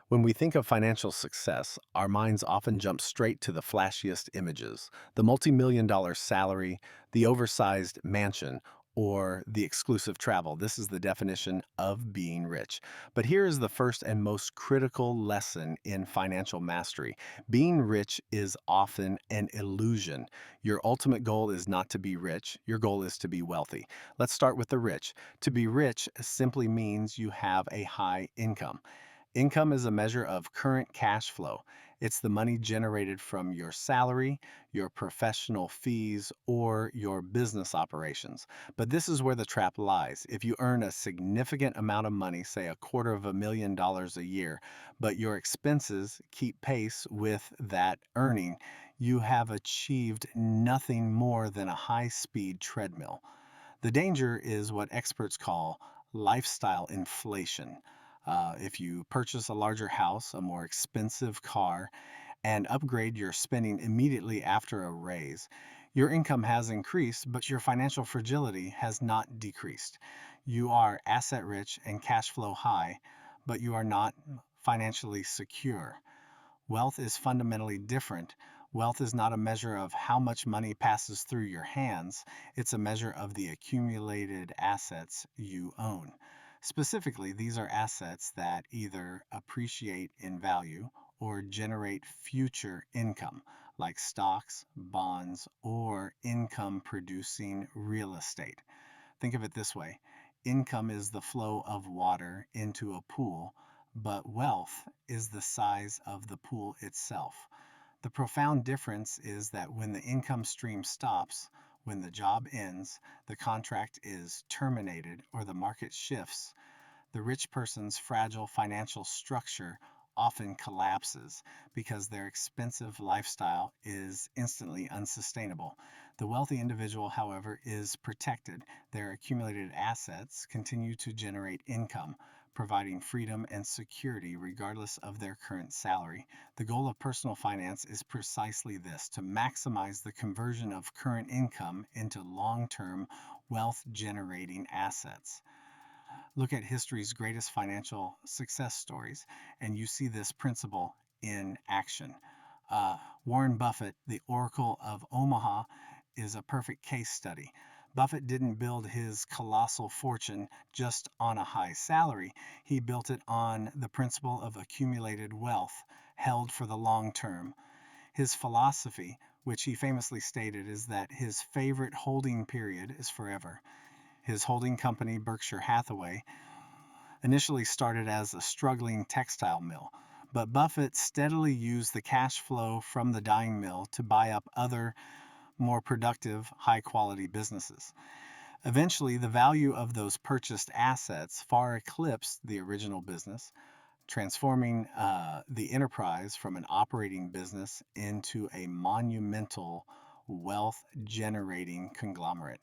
When we think of financial success, our minds often jump straight to the flashiest images: the multi-million dollar salary, the oversized mansion, or the exclusive travel. This is the definition of being rich. But here is the first and most critical lesson in financial mastery: being rich is often an illusion. Your ultimate goal is not to be rich, your goal is to be wealthy. Let's start with the rich. To be rich simply means you have a high income. Income is a measure of current cash flow. It's the money generated from your salary, your professional fees, or your business operations. But this is where the trap lies. If you earn a significant amount of money, say $250,000 a year, but your expenses keep pace with that earning, you have achieved nothing more than a high-speed treadmill. The danger is what experts call lifestyle inflation. If you purchase a larger house, a more expensive car, and upgrade your spending immediately after a raise, your income has increased, but your financial fragility has not decreased. You are asset rich and cash flow high, but you are not financially secure. Wealth is fundamentally different. Wealth is not a measure of how much money passes through your hands, it's a measure of the accumulated assets you own. Specifically, these are assets that either appreciate in value or generate future income, like stocks, bonds, or income producing real estate. Think of it this way: income is the flow of water into a pool, but wealth is the size of the pool itself. The profound difference is that when the income stream stops, when the job ends, the contract is terminated, or the market shifts, the rich person's fragile financial structure often collapses because their expensive lifestyle is instantly unsustainable. The wealthy individual, however, is protected. Their accumulated assets continue to generate income, providing freedom and security regardless of their current salary. The goal of personal finance is precisely this: to maximize the conversion of current income into long term wealth generating assets. Look at history's greatest financial success stories, and you see this principle in action. Warren Buffett, the Oracle of Omaha, is a perfect case study. Buffett didn't build his colossal fortune just on a high salary. He built it on the principle of accumulated wealth held for the long term. His philosophy, which he famously stated, is that his favorite holding period is forever. His holding company, Berkshire Hathaway, initially started as a struggling textile mill, but Buffett steadily used the cash flow from the dyeing mill to buy up other, more productive, high quality businesses. Eventually, the value of those purchased assets far eclipsed the original business, transforming the enterprise from an operating business into a monumental wealth generating conglomerate.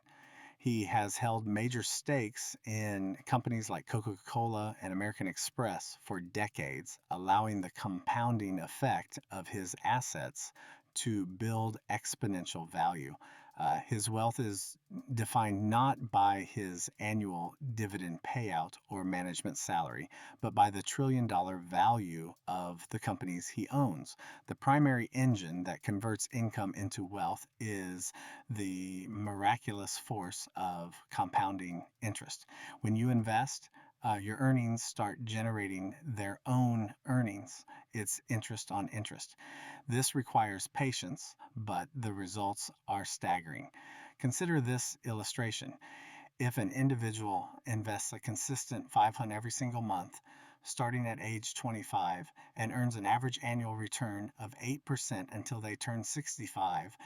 He has held major stakes in companies like Coca Cola and American Express for decades, allowing the compounding effect of his assets to build exponential value. His wealth is defined not by his annual dividend payout or management salary, but by the $1 trillion value of the companies he owns. The primary engine that converts income into wealth is the miraculous force of compounding interest. When you invest, your earnings start generating their own earnings. It's interest on interest. This requires patience, but the results are staggering. Consider this illustration. If an individual invests a consistent 500 every single month, starting at age 25, and earns an average annual return of 8% until they turn 65,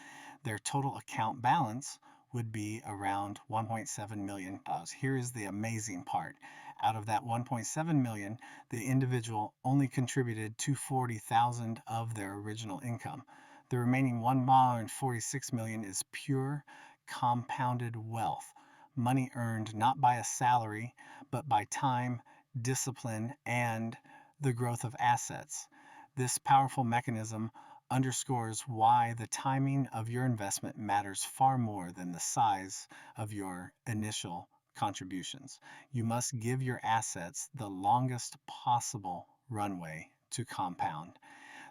their total account balance would be around $1.7 million. Here is the amazing part. Out of that 1.7 million, the individual only contributed 240,000 of their original income. The remaining 1.46 million is pure compounded wealth, money earned not by a salary, but by time, discipline, and the growth of assets. This powerful mechanism underscores why the timing of your investment matters far more than the size of your initial contributions. You must give your assets the longest possible runway to compound.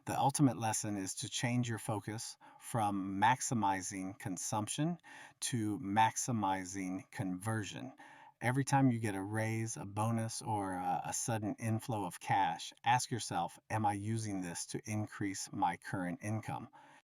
The ultimate lesson is to change your focus from maximizing consumption to maximizing conversion. Every time you get a raise, a bonus, or a sudden inflow of cash, ask yourself, am I using this to increase my current income?